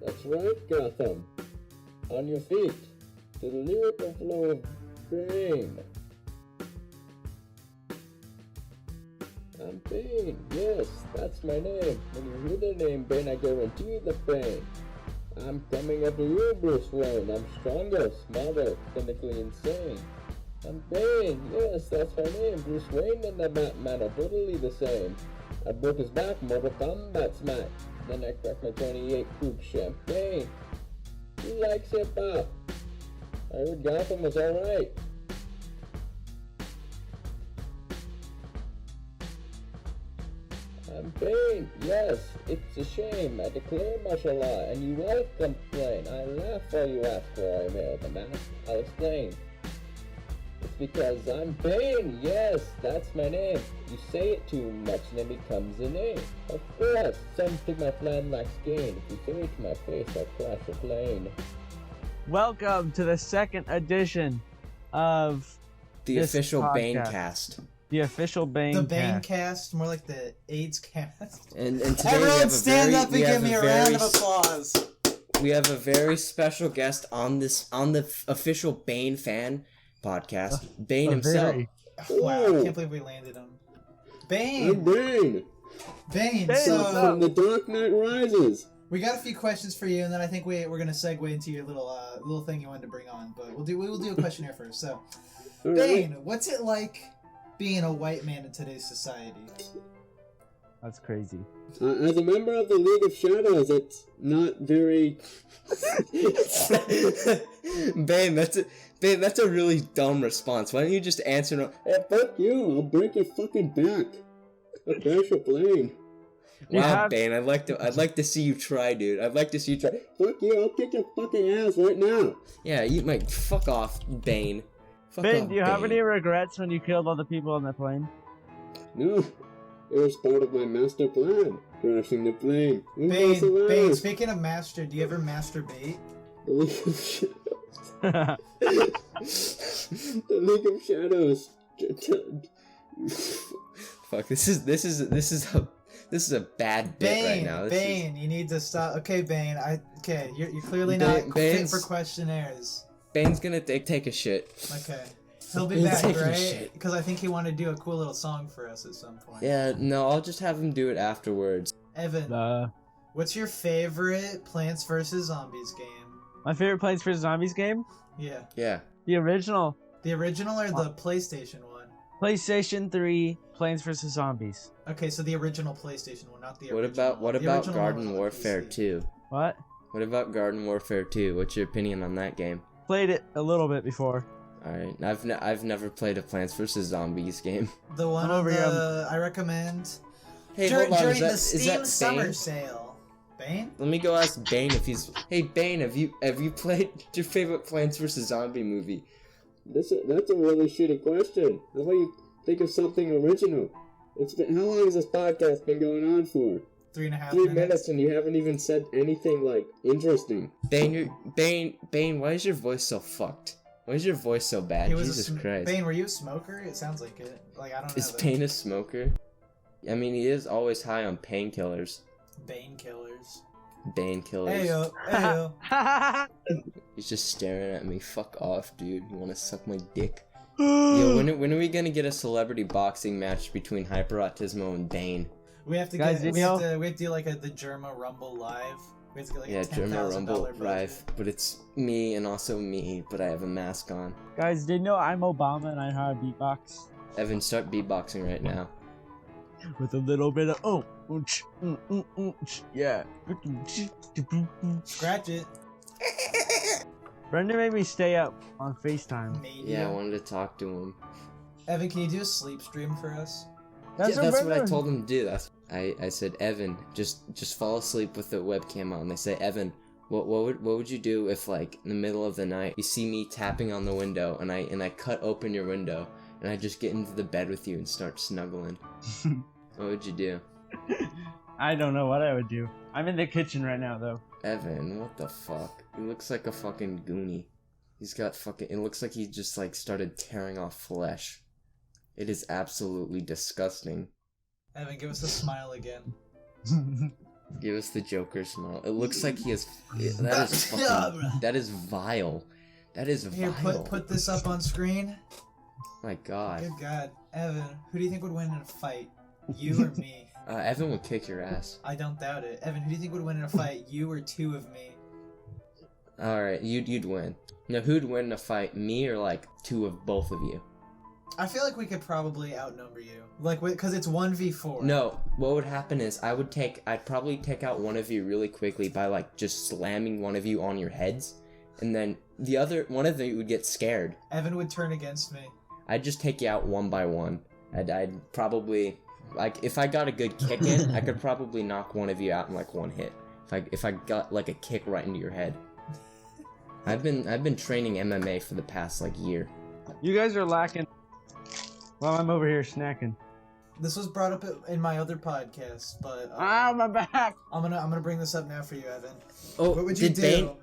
That's right, Gotham. On your feet, to the lyrical flow of Bane. I'm Bane, yes, that's my name. When you hear the name Bane, I guarantee the pain. I'm coming after you, Bruce Wayne. I'm stronger, smarter, clinically insane. I'm Bane, yes, that's my name. Bruce Wayne and the Batman are totally the same. I broke his back, Mortal Kombat smack. Then I cracked my 28 coupe champagne. He likes hip-hop. I heard Gotham was alright. I'm Bane, yes, it's a shame. I declare martial law, and you won't complain. I laugh while you ask where I wear the mask. I'll explain. It's because I'm Bane, yes, that's my name. You say it too much and it becomes a name. Of course, some think my plan lacks gain. If you say it to my face, I'll crash a plane. Welcome to the second edition of the official podcast. Bane cast. The official Bane The cast. Bane cast, more like the AIDS cast. And today Everyone stand up and give me a round of applause. We have a very special guest on the official Bane fan podcast. Bane himself. Wow, I can't believe we landed him. Bane! I'm Bane! Bane, Bane, From the Dark Knight Rises. we got a few questions for you, and then I think we're gonna segue into your little thing you wanted to bring on. But we will do a questionnaire first. So, Bane, what's it like being a white man in today's society? That's crazy. As a member of the League of Shadows, it's not very... Bane, that's a really dumb response. Why don't you just answer no? Hey, fuck you, I'll break your fucking back. I'll crash your plane. Wow, Bane, I'd like to see you try, dude. I'd like to see you try. Fuck you, I'll kick your fucking ass right now. Yeah, you might fuck off, Bane. Fuck Bane, off, do you have Bane. any regrets when you killed all the people on the plane? No, it was part of my master plan. Crashing the plane. Bane, speaking of master, do you ever masturbate? The League of Shadows. The League of Shadows. Fuck, this is a bad bit right now. Bane, you need to stop. Okay, Bane, you're clearly not fit for questionnaires. Bane's gonna take a shit. Okay. He'll be back, right? Because I think he wanted to do a cool little song for us at some point. Yeah, no, I'll just have him do it afterwards. Evan, what's your favorite Plants vs. Zombies game? My favorite Plants vs. Zombies game? Yeah. Yeah. The original. The original or the PlayStation one? PlayStation 3 Plants vs. Zombies. Okay, so the original PlayStation one, not the original. What about Garden Warfare 2? What? What about Garden Warfare 2? What's your opinion on that game? Played it a little bit before. Alright, I've never played a Plants vs. Zombies game. The one I recommend. Hey, during hold on, the is Steam that Summer Bane? Sale. Bane? Let me go ask Bane if he's... Hey, Bane, have you played your favorite Plants vs. Zombie movie? That's a really shitty question. How about you think of something original? How long has this podcast been going on for? 3.5 3 minutes and you haven't even said anything, like, interesting. Bane, why is your voice so fucked? Why is your voice so bad? Jesus Christ. Bane, were you a smoker? It sounds like it. Like, I don't know. Is Bane a smoker? I mean, he is always high on painkillers. Bane killers. Bane killers. Heyo, heyo. He's just staring at me. Fuck off, dude. You wanna suck my dick? Yo, when are we gonna get a celebrity boxing match between Hyperautismo and Bane? We have to Guys, we have to do like the Germa Rumble live. We have to get like a Germa Rumble budget. live, but it's me and also me, but I have a mask on. Guys, did you know I'm Obama and I know how to beatbox? Evan, start beatboxing right now. With a little bit of yeah. Scratch it. Brenda made me stay up on FaceTime. Yeah, I wanted to talk to him. Evan, can you do a sleep stream for us? That's what I told him to do. I said, Evan, just fall asleep with the webcam on. They say, Evan, what would you do if, like, in the middle of the night you see me tapping on the window and I cut open your window and I just get into the bed with you and start snuggling? What would you do? I don't know what I would do. I'm in the kitchen right now, though. Evan, what the fuck? He looks like a fucking goonie. He's got fucking... It looks like he just, like, started tearing off flesh. It is absolutely disgusting. Evan, give us a smile again. Give us the Joker smile. It looks like he has. That is fucking. That is vile. That is Here, vile. put this up on screen. My God. Good God, Evan, who do you think would win in a fight? You or me? Evan would kick your ass. I don't doubt it. Evan, who do you think would win in a fight? You or two of me? All right, you'd win. Now, who'd win in a fight? Me or like two of both of you? I feel like we could probably outnumber you. Like, because it's 1v4. No, what would happen is I'd probably take out one of you really quickly by like just slamming one of you on your heads, and then one of you would get scared. Evan would turn against me. I'd just take you out one by one. I'd probably, like, if I got a good kick in, I could probably knock one of you out in like one hit. If I got like a kick right into your head. I've been training MMA for the past like year. You guys are lacking. While I'm over here snacking. This was brought up in my other podcast, but My back. I'm gonna bring this up now for you, Evan. Oh, What would you do?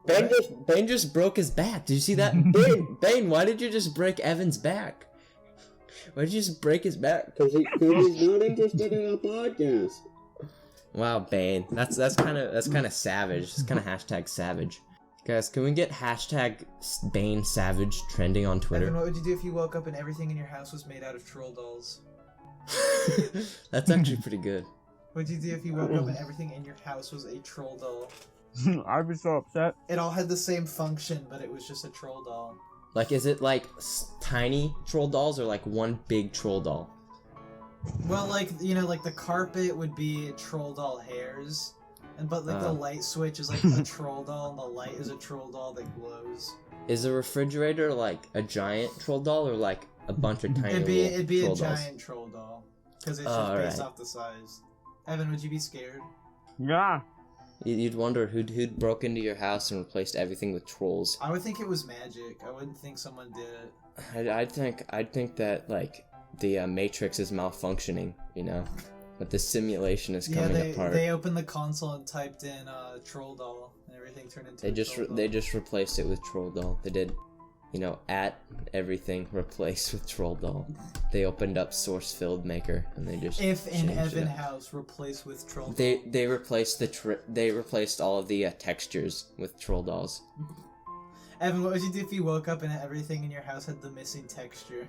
Bane just broke his back. Did you see that? Bane, why did you just break Evan's back? Why did you just break his back? Because he's not interested in a podcast. Wow, Bane. That's kind of savage. It's kind of hashtag savage. Guys, can we get hashtag Bane Savage trending on Twitter? Evan, what would you do if you woke up and everything in your house was made out of troll dolls? That's actually pretty good. What would you do if you woke up and everything in your house was a troll doll? I'd be so upset. It all had the same function, but it was just a troll doll. Like, is it like tiny troll dolls or like one big troll doll? Well, like, you know, like the carpet would be troll doll hairs. But like the light switch is like a troll doll, and the light is a troll doll that glows. Is a refrigerator like a giant troll doll or like a bunch of tiny It'd be a troll dolls? giant troll doll, because it's just based off the size. Evan, would you be scared? Yeah. You'd wonder who'd broke into your house and replaced everything with trolls. I would think it was magic. I wouldn't think someone did it. I'd think that like the Matrix is malfunctioning, you know. But the simulation is coming apart. They opened the console and typed in troll doll, and everything turned into. They just replaced it with troll doll. They did, you know, at everything replaced with troll doll. They opened up source filled maker and they just. If in Evan house replaced with troll. They replaced they replaced all of the textures with troll dolls. Evan, what would you do if you woke up and everything in your house had the missing texture?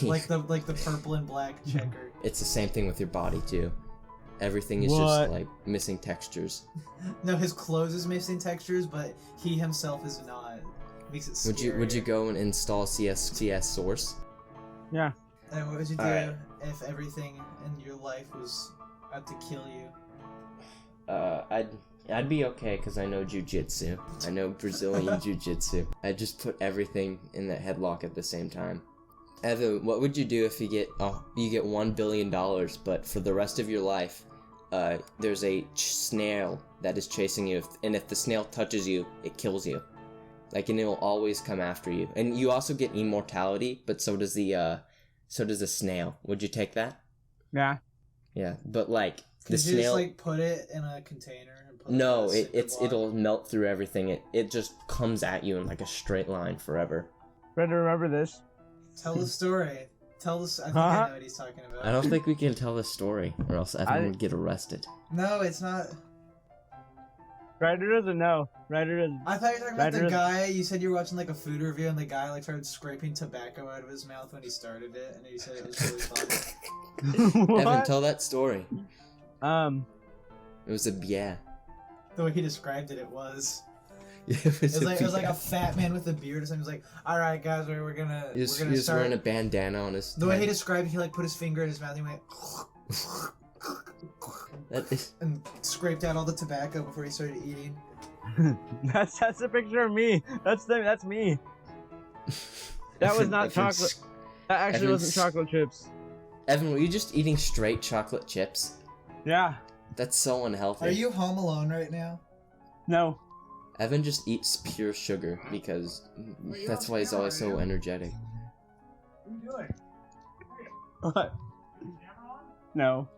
like the purple and black checker. It's the same thing with your body too. Everything is just like missing textures. No, his clothes is missing textures, but he himself is not. It makes it scarier. Would you go and install CS source? Yeah. And what would you do if everything in your life was out to kill you? I'd be okay because I know jujitsu. I know Brazilian jujitsu. I'd just put everything in that headlock at the same time. Evan, what would you do if you get $1 billion, but for the rest of your life, there's a snail that is chasing you, and if the snail touches you, it kills you, like, and it will always come after you, and you also get immortality, but so does the snail. Would you take that? Yeah. Yeah, but like Could you just like put it in a container? And put no, it'll melt through everything. It just comes at you in like a straight line forever. Ready to remember this? Tell the story. Tell us. I think I know what he's talking about. I don't think we can tell the story, or else Evan would get arrested. No, it's not. Ryder doesn't know. Ryder doesn't. I thought you were talking about the guy. You said you were watching like a food review, and the guy like started scraping tobacco out of his mouth when he started it, and he said it was really funny. Evan, tell that story. It was a The way he described it, it was. Yeah, it was like a fat man with a beard or something. He was like, "All right, guys, we're gonna." He was wearing a bandana on his. The way he described it, he like put his finger in his mouth. And he went. And scraped out all the tobacco before he started eating. That's a picture of me. That's me. That was not chocolate. That actually wasn't chocolate chips. Evan, were you just eating straight chocolate chips? Yeah. That's so unhealthy. Are you home alone right now? No. Evan just eats pure sugar because that's why he's always so energetic. What are you doing? What? No. No.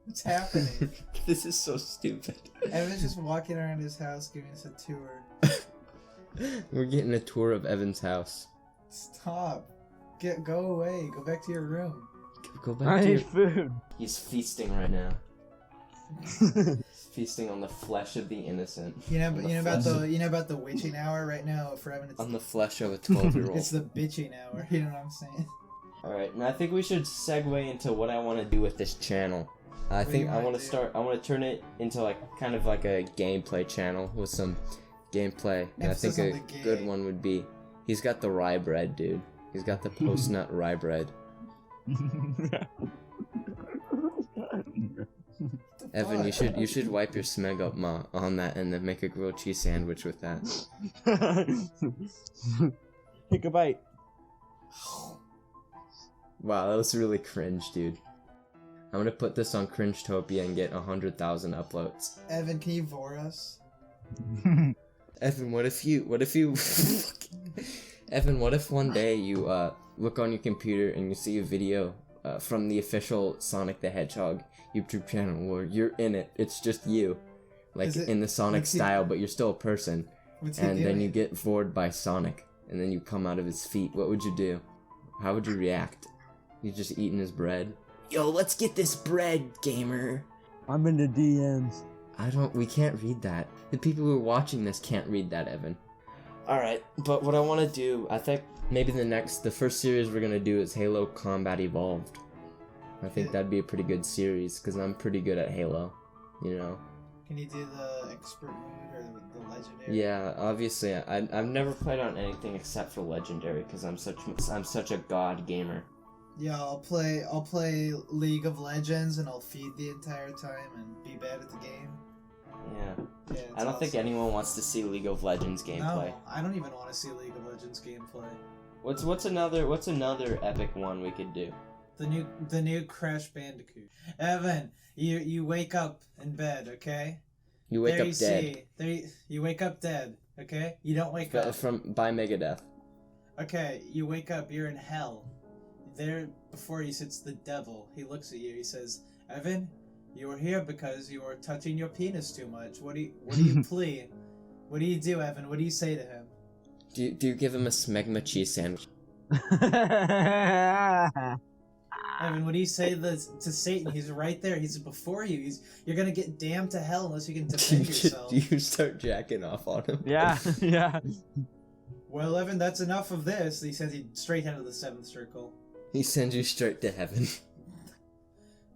What's happening? This is so stupid. Evan's just walking around his house giving us a tour. We're getting a tour of Evan's house. Stop. Go away. Go back to your room. Go back I to need food. He's feasting right now. Feasting on the flesh of the innocent. You know about the witching hour right now for Evan. It's On the flesh of a 12-year-old. it's the bitching hour. You know what I'm saying? Alright, and I think we should segue into what I want to do with this channel. I think I want to turn it into like kind of like a gameplay channel with some gameplay. And I think a good one would be, he's got the rye bread, dude. He's got the post-nut rye bread. Evan, you should wipe your smeg up on that and then make a grilled cheese sandwich with that. Take a bite. Wow, that was really cringe, dude. I'm gonna put this on Cringetopia and get 100,000 uploads. Evan, can you vor us? Evan, what if you Evan, what if one day you look on your computer and you see a video from the official Sonic the Hedgehog YouTube channel where you're in it, it's just you, like in the Sonic style, but you're still a person, and then you get vored by Sonic, and then you come out of his feet. What would you do? How would you react? You just eating his bread? Yo, let's get this bread, gamer. I'm in the DMs. We can't read that. The people who are watching this can't read that, Evan. Alright, but what I want to do, I think maybe the first series we're gonna do is Halo Combat Evolved. I think that'd be a pretty good series, because I'm pretty good at Halo, you know? Can you do the expert mode or the legendary? Yeah, obviously, I've never played on anything except for legendary, because I'm such a god gamer. Yeah, I'll play League of Legends and I'll feed the entire time and be bad at the game. Yeah, I don't think anyone wants to see League of Legends gameplay. No, I don't even want to see League of Legends gameplay. What's another epic one we could do? The new Crash Bandicoot. Evan, you wake up in bed, okay? You wake up dead. You wake up dead, okay? You don't wake up by Megadeth. Okay, you wake up, you're in hell. There before you sits the devil. He looks at you, he says, Evan, you are here because you are touching your penis too much. What do you plea? What do you do, Evan? What do you say to him? Do you give him a Smegmeg cheese sandwich? Evan, what do you say to Satan? He's right there. He's before you. You're gonna get damned to hell unless you can defend yourself. Do you start jacking off on him? Yeah, yeah. Well, Evan, that's enough of this. He sends you straight into the 7th circle. He sends you straight to heaven.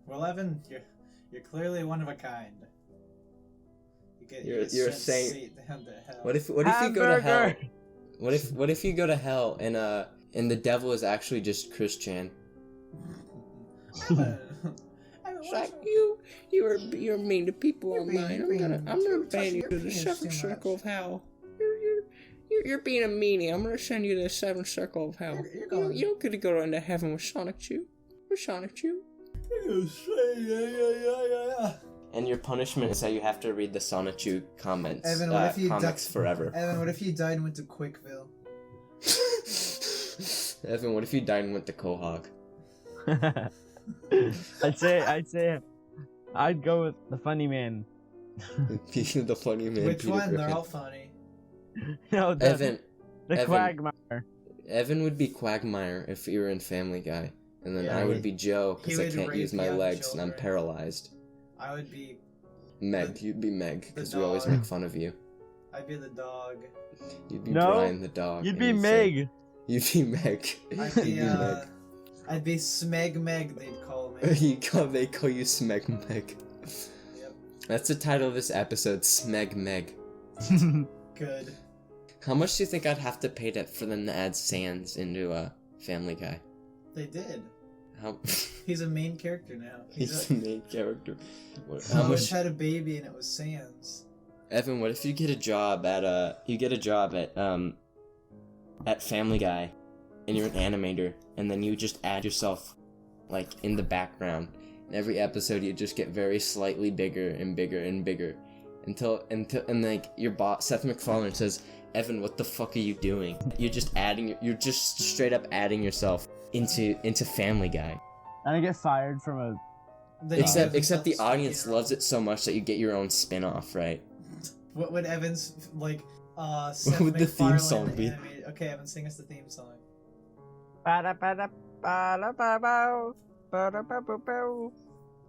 Well, Evan, you're clearly one of a kind. You're a saint. Down to hell. What if you go to hell? What if you go to hell and the devil is actually just Christian? You're mean to people online. I'm gonna ban you to the 7th circle of hell. You're being a meanie. I'm gonna send you to the 7th circle of hell. You don't get to go into heaven with Sonic Chew. We're Sonic Chew. And your punishment is that you have to read the Sonic Chew comments. Evan, what if you comics forever. Evan, what if you died and went to Quickville? Evan, what if you died and went to Quahog? I'd go with the funny man. The funny man. Which Peter one? Griffin. They're all funny. No, Evan. Quagmire. Evan would be Quagmire if you were in Family Guy, and then I would be Joe because I can't use my legs and I'm paralyzed. I would be Meg. You'd be Meg because we always make fun of you. I'd be the dog. You'd be Brian the dog. You'd be Meg. You'd be Meg. I'd be Smegmeg, they'd call me. They call you Smegmeg. Yep. That's the title of this episode, Smegmeg. Good. How much do you think I'd have to pay for them to add Sans into Family Guy? They did. How? He's a main character now. He's the main character. How much had a baby and it was Sans? Evan, what if you get a job at Family Guy, and you're an animator, and then you just add yourself, like, in the background. And every episode you just get very slightly bigger and bigger and bigger. Until like, your boss, Seth MacFarlane, says, Evan, what the fuck are you doing? You're just straight up adding yourself into Family Guy. And I get fired from a... Except the audience loves it so much that you get your own spin-off, right? What would Evan's, like, Seth what would the theme song be? Animated? Okay, Evan, sing us the theme song.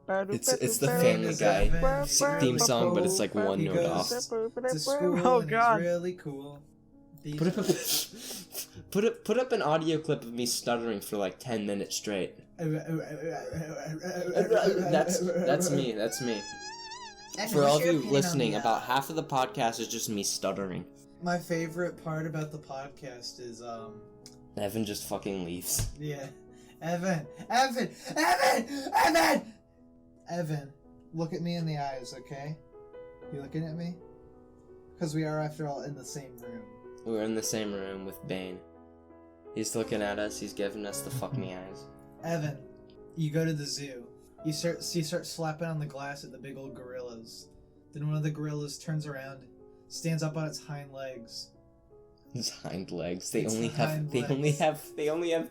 It's the Family Guy theme song, but it's like one He note goes off. to school Oh, and God. he's really cool. Put up an audio clip of me stuttering for like 10 minutes straight. That's me. That's me. For all of you listening, about half of the podcast is just me stuttering. My favorite part about the podcast is Evan just fucking leaves. yeah, Evan, look at me in the eyes, okay? You looking at me? Because we are, after all, in the same room. We're in the same room with Bane. He's looking at us. He's giving us the fuck me eyes. Evan, you go to the zoo. You start slapping on the glass at the big old gorillas. Then one of the gorillas turns around, stands up on its hind legs. His hind legs. They Its only hind legs. have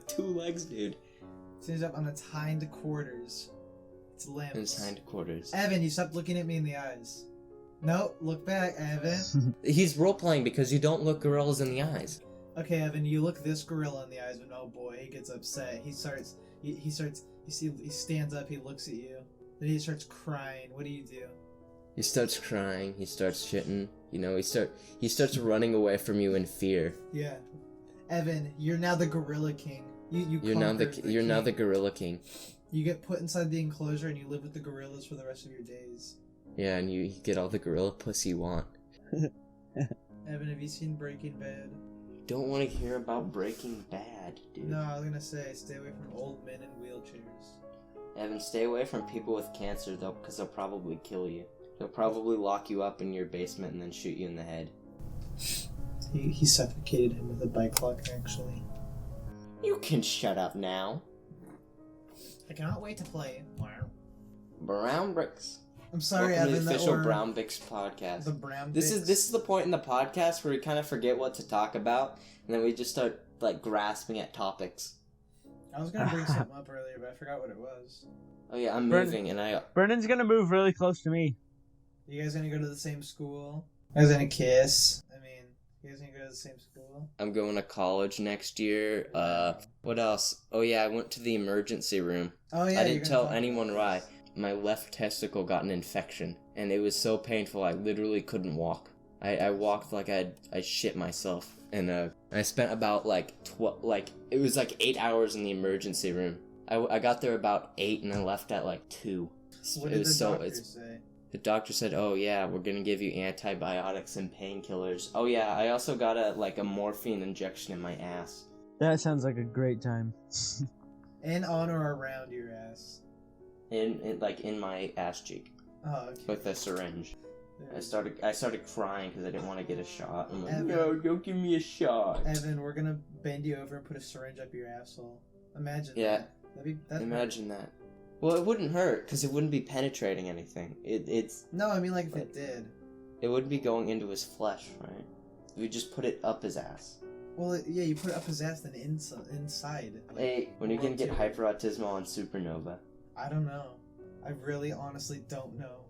2 legs, dude. Stands up on its hind quarters. Its limbs. His hind quarters. Evan, you stopped looking at me in the eyes. No, look back, Evan. He's role playing because you don't look gorillas in the eyes. Okay, Evan, you look this gorilla in the eyes, but oh boy, he gets upset. He stands up, he looks at you. Then he starts crying. What do you do? He starts crying. He starts shitting. You know, he starts running away from you in fear. Yeah. Evan, you're now the Gorilla King. You're now the Gorilla King. You get put inside the enclosure and you live with the gorillas for the rest of your days. Yeah, and you get all the gorilla pussy you want. Evan, have you seen Breaking Bad? Don't want to hear about Breaking Bad, dude. No, I was gonna say, stay away from old men in wheelchairs. Evan, stay away from people with cancer, though, because they'll probably kill you. They'll probably lock you up in your basement and then shoot you in the head. He suffocated him with a bike lock, actually. You can shut up now. I cannot wait to play. Brown Bricks. I'm sorry, Welcome Evan, to the official Brown Bricks podcast. The Brown This is the point in the podcast where we kind of forget what to talk about, and then we just start like grasping at topics. I was gonna bring something up earlier, but I forgot what it was. Oh yeah, I'm moving, and Brennan's gonna move really close to me. You guys gonna go to the same school? You guys gonna kiss? I mean, you guys gonna go to the same school? I'm going to college next year. What else? Oh yeah, I went to the emergency room. Oh yeah. I didn't tell anyone why. My left testicle got an infection, and it was so painful I literally couldn't walk. I walked like I shit myself, and I spent about it was like 8 hours in the emergency room. I got there about 8 and I left at like 2. What did the doctor say? The doctor said, "Oh yeah, we're gonna give you antibiotics and painkillers." Oh yeah, I also got a morphine injection in my ass. That sounds like a great time. In, on, or around your ass? In my ass cheek. Oh, okay. With a syringe. I started crying because I didn't want to get a shot. I'm like, Evan, no, don't give me a shot. Evan, we're gonna bend you over and put a syringe up your asshole. Imagine Yeah. that. Imagine that. Well, it wouldn't hurt because it wouldn't be penetrating anything. It's. No, I mean like if it did. It wouldn't be going into his flesh, right? We just put it up his ass. Well, yeah, you put it up his ass, then inside. Hey, when are you gonna get hyperautismal on Supernova? I don't know. I really, honestly don't know.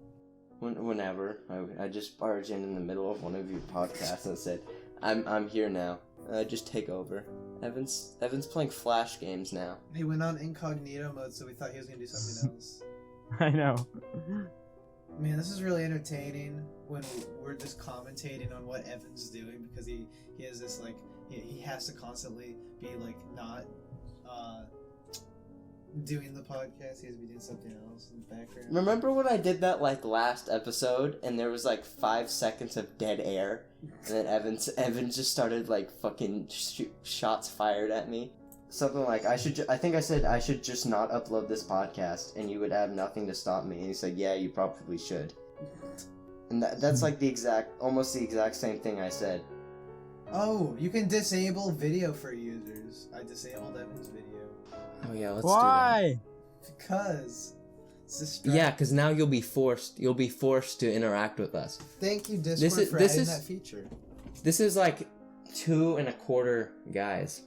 Whenever I just barged in the middle of one of your podcasts and said, "I'm here now. Just take over." Evan's playing Flash games now. He went on incognito mode, so we thought he was gonna do something else. I know. Man, this is really entertaining when we're just commentating on what Evan's doing, because he has this he has to constantly be not doing the podcast. He has to be doing something else in the background. Remember when I did that last episode and there was 5 seconds of dead air, and then Evan just started fucking shots fired at me. Something like I think I said I should just not upload this podcast and you would have nothing to stop me. And he said, "Yeah, you probably should." And that's almost the exact same thing I said. Oh, you can disable video for users. I disabled Evan's video. Oh yeah, let's Why? do that. Because Yeah, because now you'll be forced to interact with us. Thank you, Discord, for adding that feature. This is 2 1/4 guys.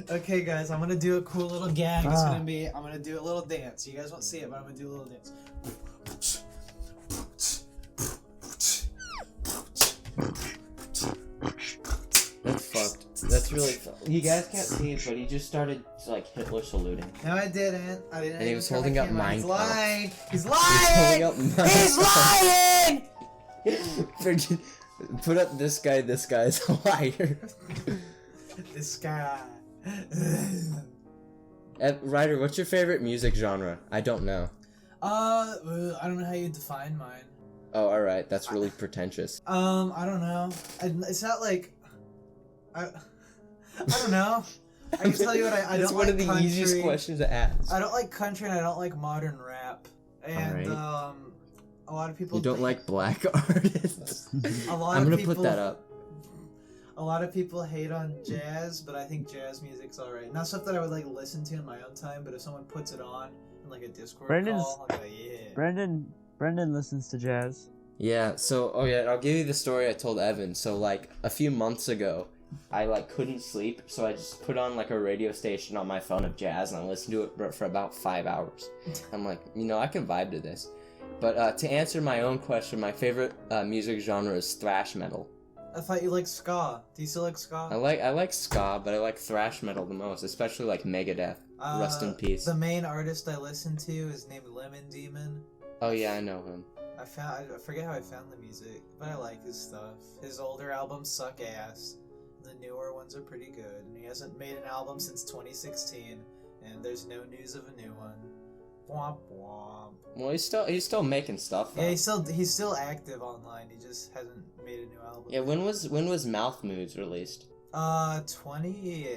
Okay, guys, I'm gonna do a cool little gag. It's gonna be, I'm gonna do a little dance. You guys won't see it, but I'm gonna do a little dance. That's It's really fun. You guys can't see it, but he just started like Hitler saluting. No, I didn't. I didn't. And he was holding up He's Minecraft. lying. He's lying. He's lying. Put up this guy. This guy is a liar. This guy. Ryder, what's your favorite music genre? I don't know. I don't know how you define mine. Oh, all right. That's really pretentious. I don't know. It's not like. I don't know. I can tell you what I don't like. It's one of the country. easiest questions to ask. I don't like country and I don't like modern rap. And Alright. A lot of people. You don't like black artists? I'm gonna put that up. A lot of people hate on jazz, but I think jazz music's alright. Not stuff that I would like listen to in my own time, but if someone puts it on in like a Discord call, I'll go, yeah. Brendan listens to jazz. Yeah, so, I'll give you the story I told Evan. So, like, a few months ago, I, like, couldn't sleep, so I just put on, like, a radio station on my phone of jazz, and I listened to it for about 5 hours. I'm like, I can vibe to this. But, to answer my own question, my favorite music genre is thrash metal. I thought you liked ska. Do you still like ska? I like ska, but I like thrash metal the most, especially, like, Megadeth. Rest in peace. The main artist I listen to is named Lemon Demon. Oh, yeah, I know him. I forget how I found the music, but I like his stuff. His older albums suck ass. The newer ones are pretty good, and he hasn't made an album since 2016, and there's no news of a new one. Womp womp. Well, he's still making stuff. Though. Yeah, he's still active online. He just hasn't made a new album. Yeah, when was Mouth Moods released? 20.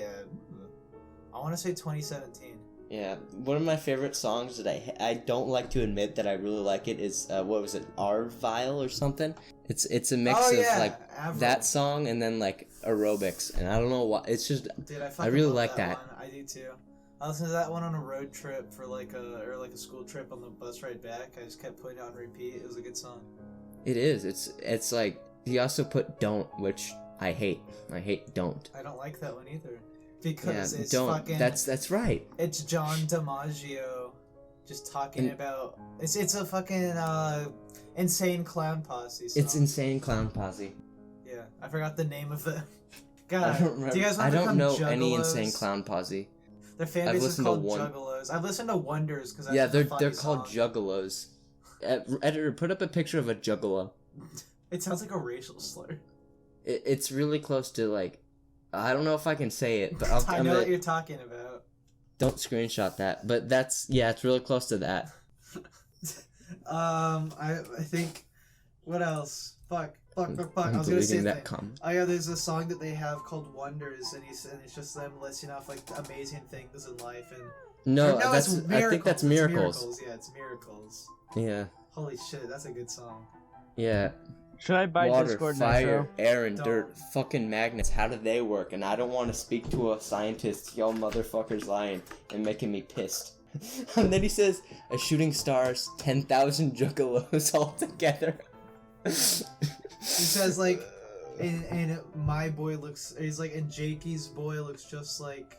I want to say 2017. Yeah, one of my favorite songs that I don't like to admit that I really like it is what was it, Arvile or something? It's a mix of like Avril. that song and then like aerobics, and I don't know why. It's just Dude, I really love like that. One. I do too. I listened to that one on a road trip for like a school trip on the bus ride back. I just kept putting it on repeat. It was a good song. It is. It's like he also put Don't, which I hate. I hate Don't. I don't like that one either. Because it's don't. fucking. That's right. It's John DiMaggio, just talking about. It's a fucking insane clown posse song. It's Insane Clown Posse. Yeah, I forgot the name of it. God, do you guys want I to don't become know juggalos? any Insane Clown Posse. Their fan I've base is listened called to one. Juggalos. I've listened to Wonders because Yeah, they're called juggalos. Editor, put up a picture of a juggalo. It sounds like a racial slur. It's really close to like. I don't know if I can say it, but I know what you're talking about. Don't screenshot that, but it's really close to that. I think, what else? Fuck. I I'm was gonna say deleting that that. comment. Oh yeah, there's a song that they have called Wonders, and it's just them listing off like amazing things in life, and No, or that's it's I think that's It's Miracles. Yeah, it's Miracles. Yeah, Holy shit, that's a good song. yeah. Should I buy Water, Discord fire, Nitro? air, and Don't. dirt. Fucking magnets. How do they work? And I don't want to speak to a scientist. Y'all motherfuckers lying and making me pissed. And then he says, a shooting stars, 10,000 juggalos all together. He says like, and my boy looks. He's like, and Jakey's boy looks just like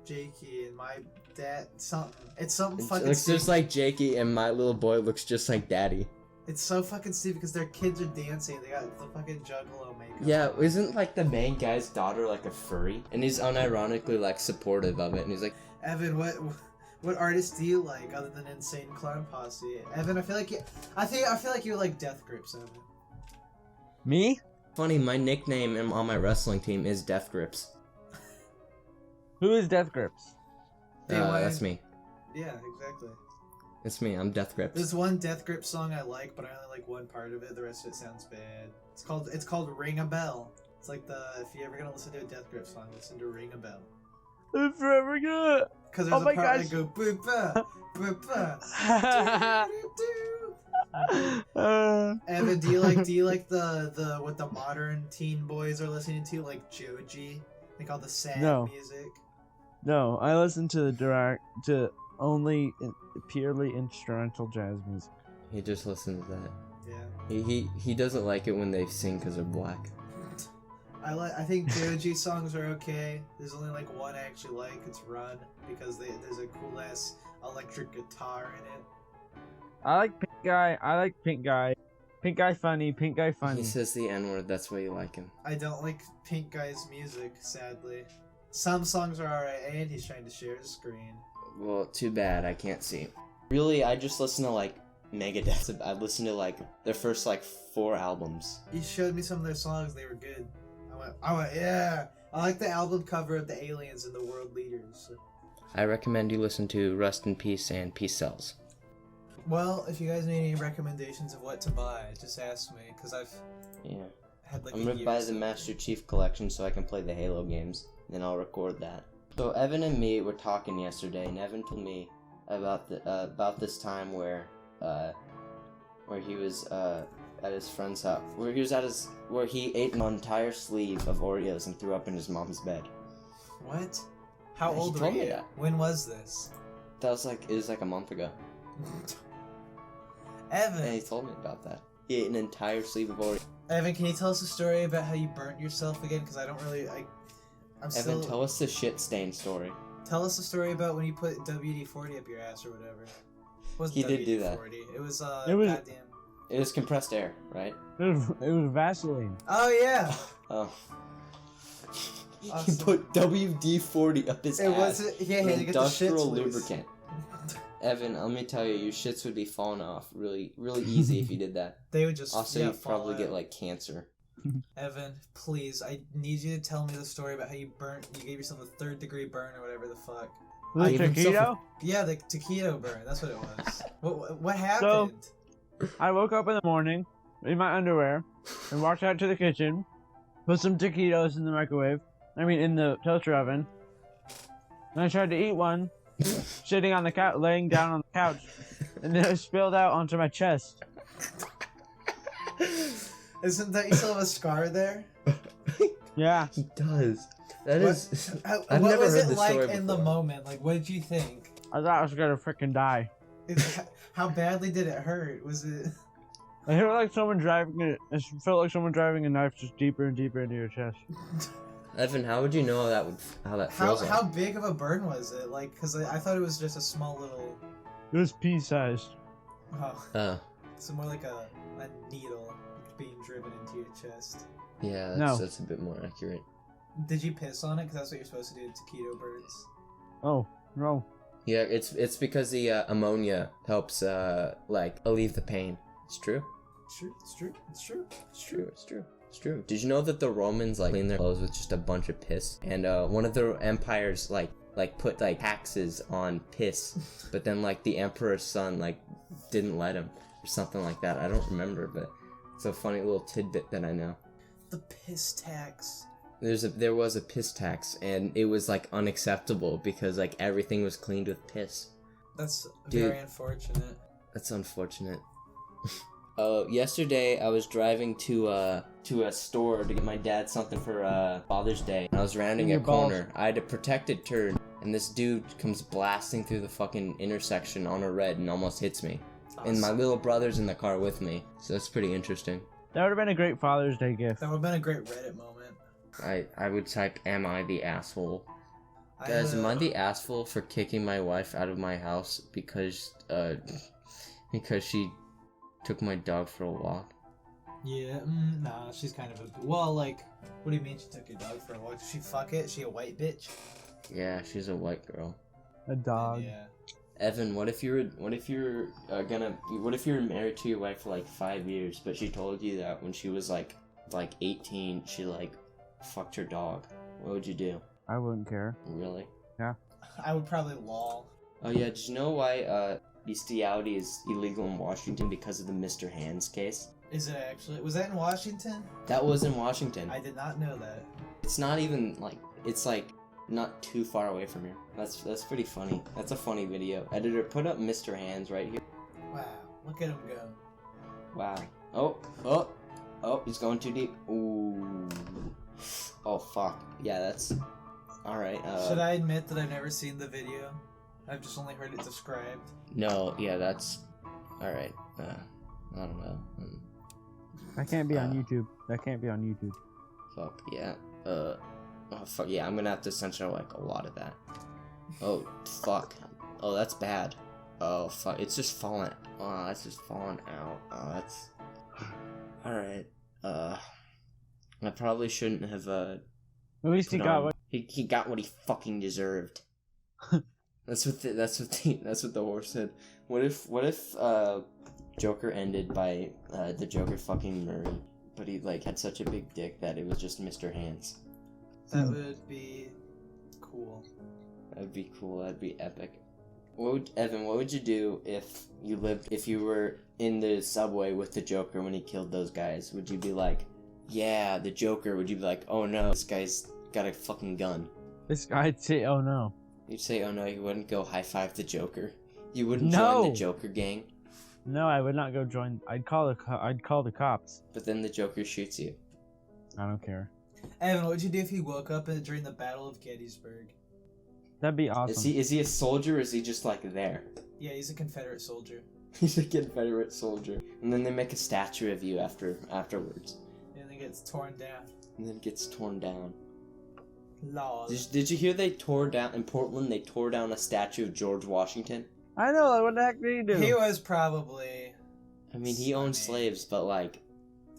Jakey, and my dad. It's something It fucking. looks stupid. just like Jakey, and my little boy looks just like Daddy. It's so fucking stupid because their kids are dancing. They got the fucking juggalo makeup. Yeah, isn't like the main guy's daughter like a furry? And he's unironically like supportive of it, and he's like, Evan, what artists do you like other than Insane Clown Posse? Evan, I feel like I feel like you like Death Grips, Evan. Me? funny, my nickname on my wrestling team is Death Grips. Who is Death Grips? That's me. Yeah, exactly. It's me. I'm Death Grips. There's one Death Grip song I like, but I only like one part of it. The rest of it sounds bad. It's called Ring a Bell. It's like if you're ever gonna listen to a Death Grip song, listen to Ring a Bell. I'm forever good. Because there's Oh a my part gosh. that go boop boop. Evan, do you like the what the modern teen boys are listening to, like Joji, like all the sad No. music? No, I listen to only purely instrumental jazz music. He just listens to that. Yeah. He doesn't like it when they sing because they're black. I think Joji songs are okay. There's only like one I actually like. It's Run, because there's a cool ass electric guitar in it. I like Pink Guy. Pink guy funny. Pink guy funny. He says the N-word, that's why you like him. I don't like Pink Guy's music, sadly. Some songs are alright, and he's trying to share his screen. Well, too bad, I can't see. Really, I just listen to, like, Megadeth. I listened to, like, their first, like, 4 albums. You showed me some of their songs, they were good. I went, yeah! I like the album cover of the aliens and the world leaders. I recommend you listen to Rust in Peace and Peace Cells. Well, if you guys need any recommendations of what to buy, just ask me, because I've had like I'm a gonna year buy or the so. Master Chief Collection so I can play the Halo games. Then I'll record that. So Evan and me were talking yesterday, and Evan told me about this time where he was at his friend's house, where he ate an entire sleeve of Oreos and threw up in his mom's bed. What? How He old were told me you? that. When was this? It was like a month ago. Evan! And he told me about that. He ate an entire sleeve of Oreos. Evan, can you tell us a story about how you burnt yourself again? Because I don't really, Evan, tell us the shit stain story. Tell us a story about when you put WD-40 up your ass or whatever. It wasn't He did do that. WD-40. It was, It was- goddamn... It was compressed air, right? It was Vaseline. Oh, yeah! Oh. He Awesome. put WD-40 up his It ass. wasn't... Yeah, he had to get the shits Industrial loose. lubricant. Evan, let me tell you, your shits would be falling off really, really easy if you did that. They would just, Also, yeah, you'd fall probably get out. like cancer. Evan, please, I need you to tell me the story about how you gave yourself a 3rd-degree burn or whatever the fuck. Was it gave himself taquito? Yeah, the taquito burn, that's what it was. What happened? I woke up in the morning in my underwear and walked out to the kitchen, put some taquitos in the microwave. In the toaster oven. And I tried to eat one, sitting on the couch, laying down on the couch, and then it spilled out onto my chest. Isn't that you still have a scar there? Yeah. He does. That What- is. How- I've what never was heard it this like story in the before. moment? Like, what did you think? I thought I was gonna freaking die. How badly did it hurt? Was it? I felt like someone driving a knife just deeper and deeper into your chest. Evan, how would you know how that feels How like? big of a burn was it? Like, cause I thought it was just a small little. It was pea-sized. Oh, so more like a needle being driven into your chest. Yeah, No. that's a bit more accurate. Did you piss on it? Cause that's what you're supposed to do to taquito birds. Oh, no. Yeah, it's because the ammonia helps alleviate the pain. It's true. It's true. It's true. It's true. It's true. It's true. It's true. Did you know that the Romans cleaned their clothes with just a bunch of piss? And one of the empires put taxes on piss, but then the emperor's son didn't let him or something like that. I don't remember, but it's a funny little tidbit that I know. The piss tax. There was a piss tax, and it was unacceptable because everything was cleaned with piss. That's Dude. very unfortunate. That's unfortunate. Yesterday I was driving to a store to get my dad something for Father's Day. And I was rounding In a your balls. corner. I had a protected turn, and this dude comes blasting through the fucking intersection on a red and almost hits me. And my little brother's in the car with me, so that's pretty interesting. That would have been a great Father's Day gift. That would have been a great Reddit moment. I would type, "Am I the asshole?" I Guys, am I will- the asshole for kicking my wife out of my house because she took my dog for a walk? Yeah, nah, she's kind of a. Well, what do you mean she took your dog for a walk? Did she fuck it? Is she a white bitch? Yeah, she's a white girl. A dog. Yeah. Evan, what if you're married to your wife for 5 years, but she told you that when she was 18, she fucked her dog? What would you do? I wouldn't care. Really? I would probably lol. Oh yeah, did you know why bestiality is illegal in Washington because of the Mr. Hands case? Is it actually? Was that in Washington? That was in Washington. I did not know that. It's not even it's not too far away from here. That's pretty funny. That's a funny video. Editor, put up Mr. Hands right here. Wow, look at him go. Wow. Oh, he's going too deep. Ooh. Oh fuck. Yeah, that's alright. Should I admit that I've never seen the video? I've just only heard it described. No, yeah, that's alright. I don't know. That can't be on YouTube. That can't be on YouTube. Fuck, yeah. Oh fuck, yeah, I'm gonna have to censor a lot of that. Oh, fuck. Oh, that's bad. Oh, fuck, it's just falling. Oh, that's just falling out. Oh, that's... Alright. I probably shouldn't have, At least he got what. He got what he fucking deserved. That's what the horse said. What if Joker ended by the Joker fucking Murray, but he like had such a big dick that it was just Mr. Hands. That would be cool. That'd be cool. That'd be epic. Evan, what would you do if you were in the subway with the Joker when he killed those guys? Would you be like, yeah, the Joker? Would you be like, oh no, this guy's got a fucking gun? This guy'd say, oh no. You'd say, oh no, you wouldn't go high five the Joker. You wouldn't No. join the Joker gang. No, I would not go join. I'd call the cops. But then the Joker shoots you. I don't care. Evan, what would you do if he woke up during the Battle of Gettysburg? That'd be awesome. Is he a soldier or is he just like there? Yeah, he's a Confederate soldier. He's a Confederate soldier. And then they make a statue of you afterwards. And then gets torn down. And then it gets torn down. Lol. Did you hear they tore down in Portland? They tore down a statue of George Washington. I know. Like, what the heck did he do? He was probably. I mean, he owned slaves, but like,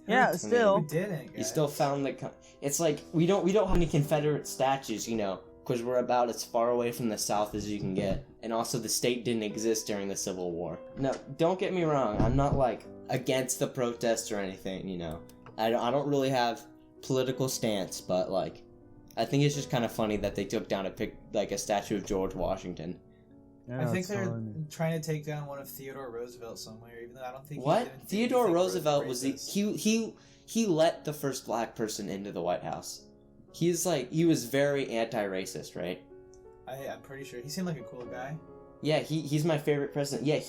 Yeah, still. Who didn't? he Guys? still found the. It's like we don't have any Confederate statues, you know, because we're about as far away from the South as you can get, and also the state didn't exist during the Civil War. No, don't get me wrong. I'm not like against the protests or anything, you know. I don't really have political stance, but like, I think it's just kind of funny that they took down a statue of George Washington. Yeah, I think that's they're totally- trying to take down one of Theodore Roosevelt somewhere, even though I don't think. What? Theodore Roosevelt was he let the first black person into the White House. He was very anti-racist, right? I'm pretty sure he seemed like a cool guy. Yeah, he's my favorite president. Yeah,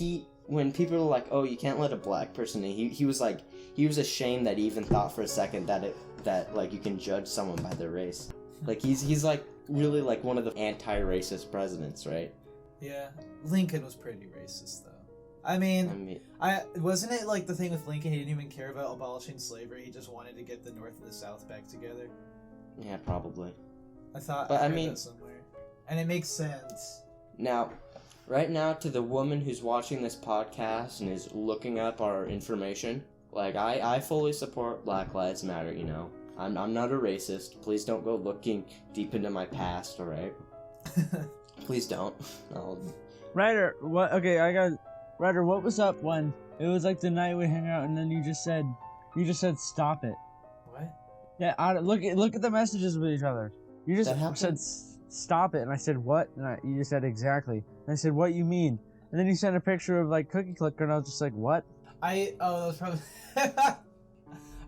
when people were like, "Oh, you can't let a black person in," he was ashamed that he even thought for a second that like you can judge someone by their race. Like he's like really like one of the anti-racist presidents, right? Yeah, Lincoln was pretty racist though. I mean, wasn't it like the thing with Lincoln? He didn't even care about abolishing slavery. He just wanted to get the North and the South back together. Yeah, probably. I But I heard mean- that somewhere, and it makes sense. Now, right now, to the woman who's watching this podcast and is looking up our information, like, I fully support Black Lives Matter, you know. I'm not a racist. Please don't go looking deep into my past, alright? Please don't. Ryder, what? Okay, Ryder, what was up when it was like the night we hang out and then you just said stop it. What? Yeah, look at the messages with each other. You just That happened? said stop it, and I said what? And you just said exactly. And I said what you mean? And then you sent a picture of like Cookie Clicker, and I was just like what? That was probably.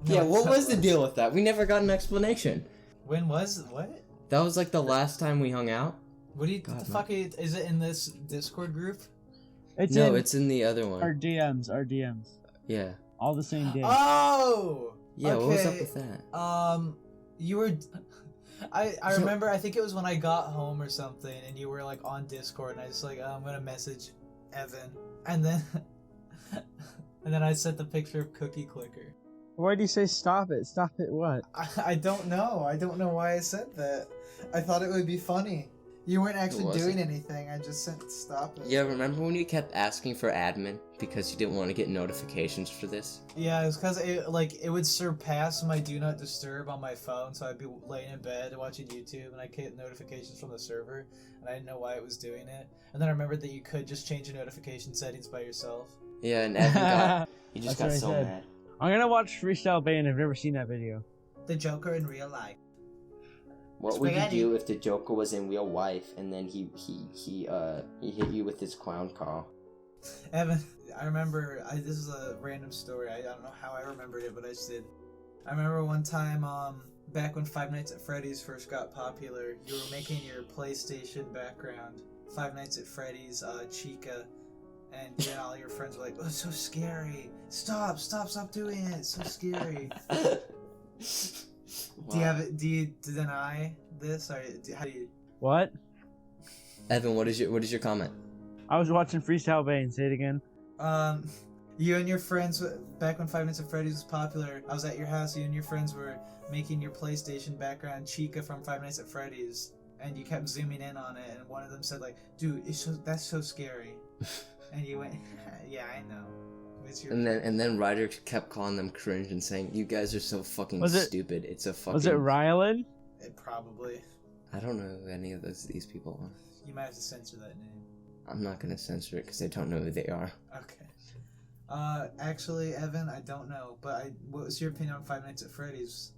Yeah, what was the deal with that? We never got an explanation. When was what? That was like the last time we hung out? What do you? God, the fuck is it in this Discord group? It's It's in the other one. our DMs, Yeah. all the same day. Oh. Yeah, what was up okay. with that? You were. I remember. I think it was when I got home or something, and you were like on Discord, and I just like I'm gonna message Evan, and then I sent the picture of Cookie Clicker. Why do you say stop it? Stop it what? I don't know. I don't know why I said that. I thought it would be funny. You weren't actually wasn't. doing anything. I just sent stop it. Yeah, remember when you kept asking for admin because you didn't want to get notifications for this? Yeah, it was because it would surpass my do not disturb on my phone, so I'd be laying in bed watching YouTube, and I'd get notifications from the server, and I didn't know why it was doing it. And then I remembered that you could just change your notification settings by yourself. Yeah, and Evan he just got That's so what I said. mad. I'm gonna watch Freestyle Bane. I've never seen that video. The Joker in real life. What would you Spaghetti. do if the Joker was in real life and then he hit you with his clown car? Evan, I remember, this is a random story, I don't know how I remembered it, but I just did. I remember one time, back when Five Nights at Freddy's first got popular, you were making your PlayStation background, Five Nights at Freddy's, Chica, and then all your friends were like, oh, it's so scary, stop doing it, it's so scary. Do you deny this, or how do you... What? Evan, what is your comment? I was watching Freestyle Bane. Say it again. You and your friends, back when Five Nights at Freddy's was popular, I was at your house, you and your friends were making your PlayStation background Chica from Five Nights at Freddy's, and you kept zooming in on it, and one of them said like, dude, that's so scary. And you went, yeah, I know. And then Ryder kept calling them cringe and saying, "You guys are so fucking stupid. It's a fucking." Was it Rylan? It probably. I don't know who any of these people are. You might have to censor that name. I'm not gonna censor it because I don't know who they are. Okay. Actually, Evan, I don't know, but what was your opinion on Five Nights at Freddy's?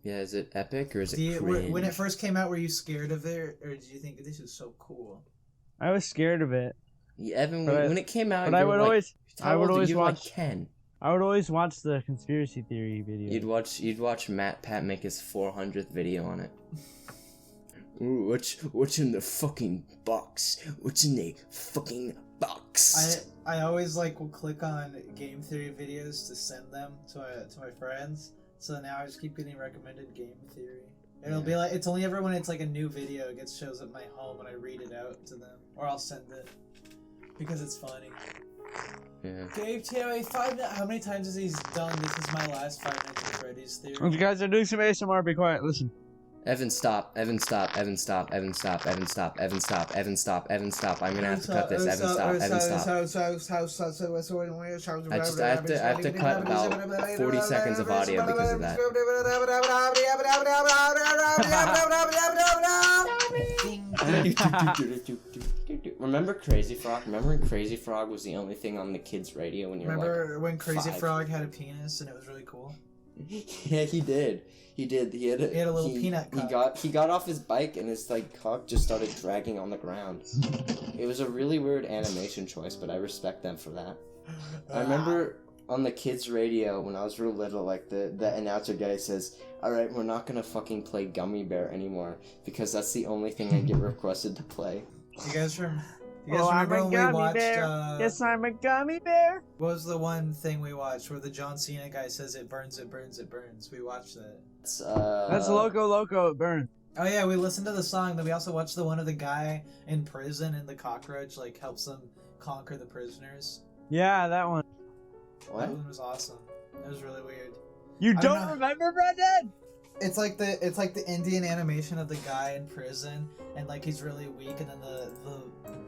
Yeah, is it epic or is it cringe? When it first came out, were you scared of it, or did you think this is so cool? I was scared of it. Yeah, Evan, when it came out, but I would always watch Ken. I would always watch the conspiracy theory video. You'd watch Pat make his 400th video on it. Ooh, what's in the fucking box? What's in the fucking box? I always will click on game theory videos to send them to my friends. So now I just keep getting recommended game theory. It'll be like, it's only ever when it's like a new video it shows up my home and I read it out to them, or I'll send it because it's funny. Yeah. Dave, how many times has he done "This is my last Five Nights at Freddy's" theory? If you guys are doing some ASMR, be quiet. Listen. Evan, stop. Evan, stop. Evan, stop. Evan, stop. Evan, stop. Evan, stop. Evan, stop. Evan, stop. I'm gonna have to cut this. Evan, stop. Evan, stop. I have to cut about 40 seconds of audio because of that. Remember Crazy Frog? Remember when Crazy Frog was the only thing on the kids' radio when you were Remember when Crazy Frog had a penis and it was really cool? Yeah, he did. He had a little peanut cock. He got off his bike and his cock just started dragging on the ground. It was a really weird animation choice, but I respect them for that. I remember on the kids' radio when I was real little, the announcer guy says, "Alright, we're not gonna fucking play Gummy Bear anymore because that's the only thing I get requested to play." You guys remember when we watched Yes, I'm a gummy bear. What was the one thing we watched where the John Cena guy says it burns, it burns, it burns? We watched that. That's Loco, it burns. Oh yeah, we listened to the song, then we also watched the one of the guy in prison and the cockroach helps them conquer the prisoners. Yeah, that one. What? That one was awesome. It was really weird. You don't remember, Brendan? It's like the Indian animation of the guy in prison, and he's really weak, and then the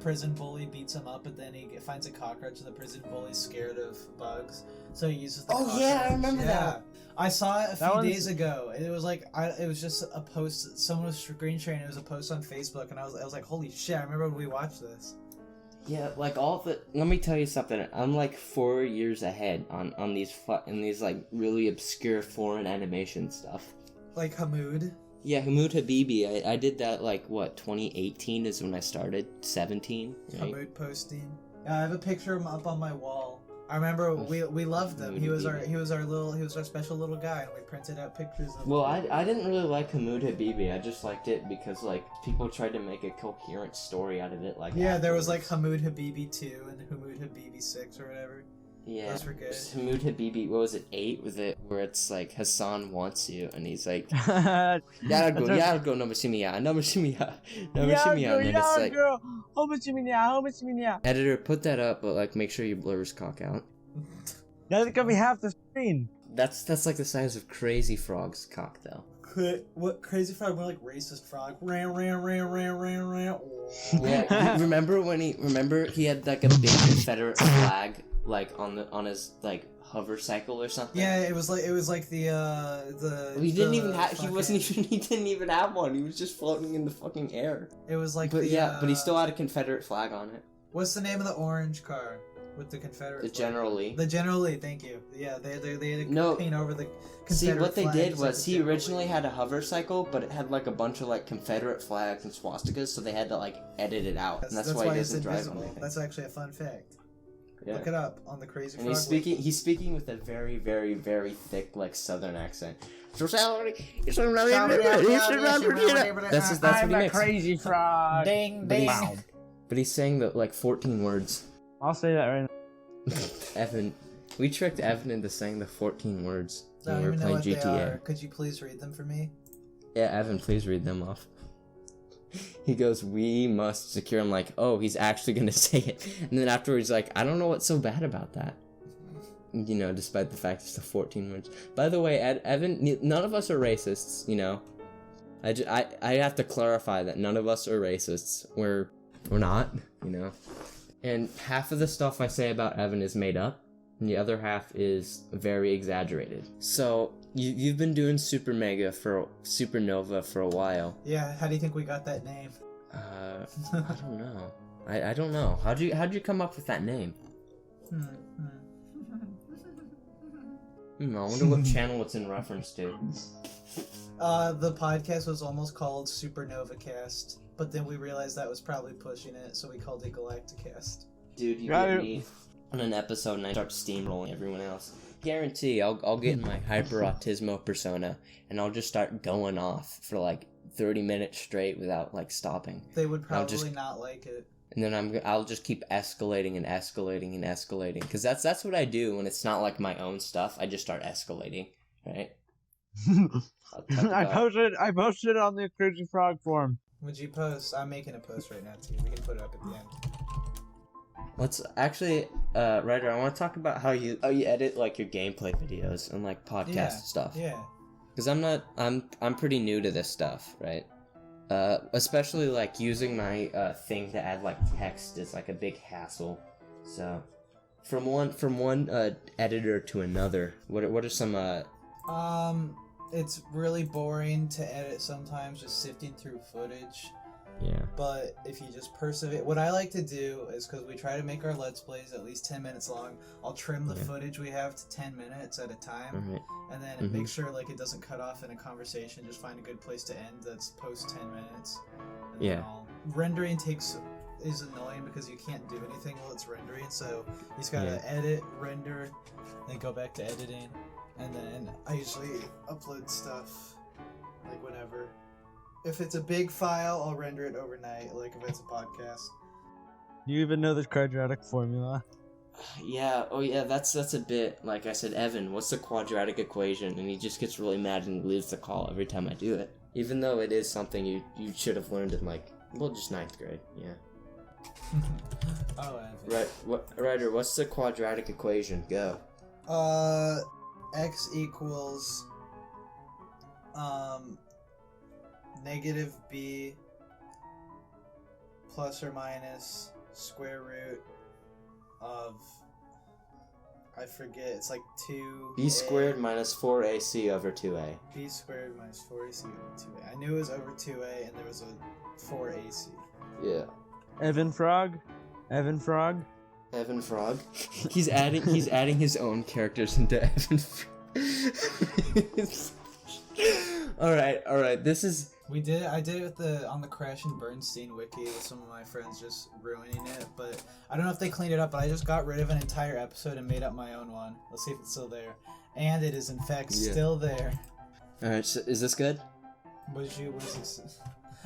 prison bully beats him up, and then he finds a cockroach, and the prison bully's scared of bugs, so he uses the cockroach. Oh yeah, I remember that. I saw it a few days ago. It was it was just a post. Someone was screen sharing. It was a post on Facebook, and I was like, holy shit! I remember when we watched this. Yeah, let me tell you something. I'm 4 years ahead on these really obscure foreign animation stuff. Like Hamoud? Yeah, Hamoud Habibi. I did that 2018 is when I started. 17. Right? Hamoud posting. Yeah, I have a picture of him up on my wall. I remember we loved him. He was our special little guy, and we printed out pictures of him. Well, I didn't really like Hamoud Habibi. I just liked it because people tried to make a coherent story out of it. There was Hamoud Habibi 2 and Hamoud Habibi 6 or whatever. Yeah, those were good. Hamoud Habibi, what was it, 8? Was it where it's Hassan wants you, and he's like, Yargo, Nomashimiya, and then it's editor, put that up, but make sure you blur his cock out. That's gonna be half the screen. That's the size of Crazy Frog's cock, though. What Crazy Frog? More like Racist Frog. Yeah, remember he had a big Confederate flag on his hover cycle or something? Yeah, it was like the he didn't even have one. He was just floating in the fucking air. It was but he still had a Confederate flag on it. What's the name of the orange car with the Confederate flag? General Lee. The General Lee, thank you. Yeah, they had to paint over the Confederate See, what they did was he originally Lee. had a hover cycle, but it had a bunch of Confederate flags and swastikas, so they had to edit it out. And that's why he doesn't drive on anything. That's actually a fun fact. Yeah. Look it up on the Crazy Frog. And he's speaking with a very, very, very thick southern accent. That's what he I'm a makes. Crazy Frog. Ding, But ding. But he's saying 14 words. I'll say that right now. Evan, we tricked Evan into saying the 14 words I when don't we were even know playing what they GTA. are. Could you please read them for me? Yeah, Evan, please read them off. He goes, "We must secure." I'm like, oh, he's actually gonna say it. And then afterwards, I don't know what's so bad about that. Despite the fact it's the 14 words. By the way, Evan, none of us are racists, I have to clarify that none of us are racists. We're not, And half of the stuff I say about Evan is made up, and the other half is very exaggerated. So, you've been doing Supernova for a while. Yeah, how do you think we got that name? I don't know. I don't know. How'd you come up with that name? I wonder what channel it's in reference to. The podcast was almost called Supernova Cast, but then we realized that was probably pushing it, so we called it Galacticast. Dude, you get me on an episode and I start steamrolling everyone else. Guarantee I'll get in my hyper autismo persona and I'll just start going off for like 30 minutes straight without like stopping. They would probably not like it. And then I'll just keep escalating and escalating and escalating, because that's what I do when it's not like my own stuff. I just start escalating, right? I posted on the Crazy Frog forum. Would you post? I'm making a post right now too. We can put it up at the end. Let's actually, Ryder, I want to talk about how you edit like your gameplay videos and like podcast stuff. Yeah. Because I'm pretty new to this stuff, right? Especially like using my thing to add like text is like a big hassle. So, from one editor to another, what are some It's really boring to edit sometimes, just sifting through footage. Yeah. But if you just persevere, what I like to do is, because we try to make our Let's Plays at least 10 minutes long, I'll trim the footage we have to 10 minutes at a time, and then make sure like it doesn't cut off in a conversation. Just find a good place to end that's post 10 minutes. And then rendering is annoying because you can't do anything while it's rendering, so you just gotta edit, render, then go back to editing, and then I usually upload stuff like whenever. If it's a big file, I'll render it overnight, like if it's a podcast. Do you even know the quadratic formula? Yeah, oh yeah, that's a bit, like I said, Evan, what's the quadratic equation? And he just gets really mad and leaves the call every time I do it. Even though it is something you should have learned in like, well, just 9th grade, yeah. Oh, Evan. Right, Ryder, what's the quadratic equation? Go. X equals, negative b plus or minus square root of, I forget, it's like 2 B squared minus 4ac over 2a. B squared minus 4ac over 2a. I knew it was over 2a and there was a 4ac. Yeah. Evan Frog? Evan Frog? Evan Frog? He's adding his own characters into Evan Frog. Alright, this is... I did it on the Crash and Bernstein wiki with some of my friends just ruining it, but I don't know if they cleaned it up, but I just got rid of an entire episode and made up my own one. Let's see if it's still there. And it is in fact still there. Alright, so is this good? What is this?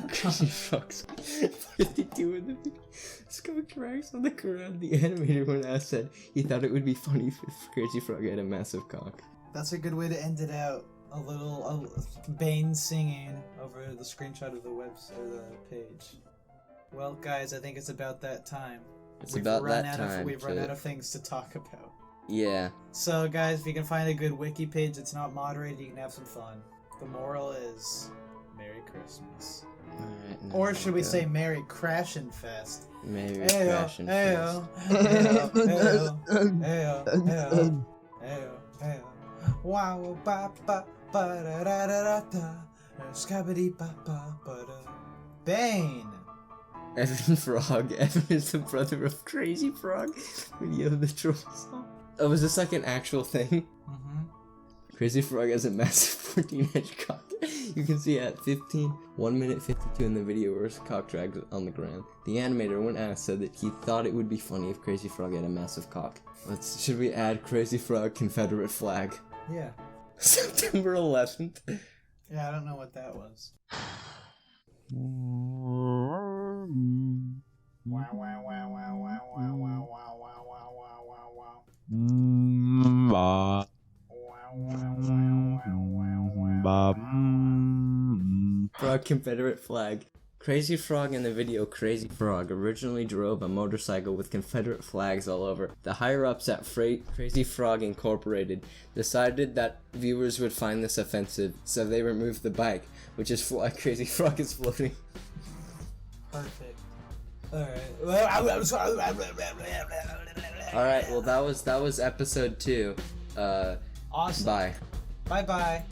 Crazy Frog's 52 in the video. Skull cracks on the ground. The animator when I said he thought it would be funny if Crazy Frog had a massive cock. That's a good way to end it out. A little Bane singing over the screenshot of the the page. Well, guys, I think it's about that time. We've run out of things to talk about. Yeah. So, guys, if you can find a good wiki page that's not moderated, you can have some fun. The moral is, Merry Christmas. Alright, or should we say Merry Crashin' Fest? Merry Crashin' Fest. Wow, ba ba ba da da da da, scabity ba ba ba da. Bane. Evan Frog. Evan is the brother of Crazy Frog. Video of the troll song. Oh, was this like an actual thing? Mm-hmm. Crazy Frog has a massive 14-inch cock. You can see at 1 minute 52 in the video where his cock drags on the ground. The animator, when asked, said that he thought it would be funny if Crazy Frog had a massive cock. Should we add Crazy Frog Confederate flag? Yeah. September 11th. Yeah, I don't know what that was. Wow, wow, wow, wow, wow, wow, wow, wow, wow, wow, wow, wow, wow. Frog Confederate flag. Crazy Frog in the video Crazy Frog originally drove a motorcycle with Confederate flags all over. The higher-ups at Crazy Frog Incorporated decided that viewers would find this offensive, so they removed the bike, which is why Crazy Frog is floating. Perfect. Alright. Alright, well that was episode 2. Awesome. Bye. Bye bye.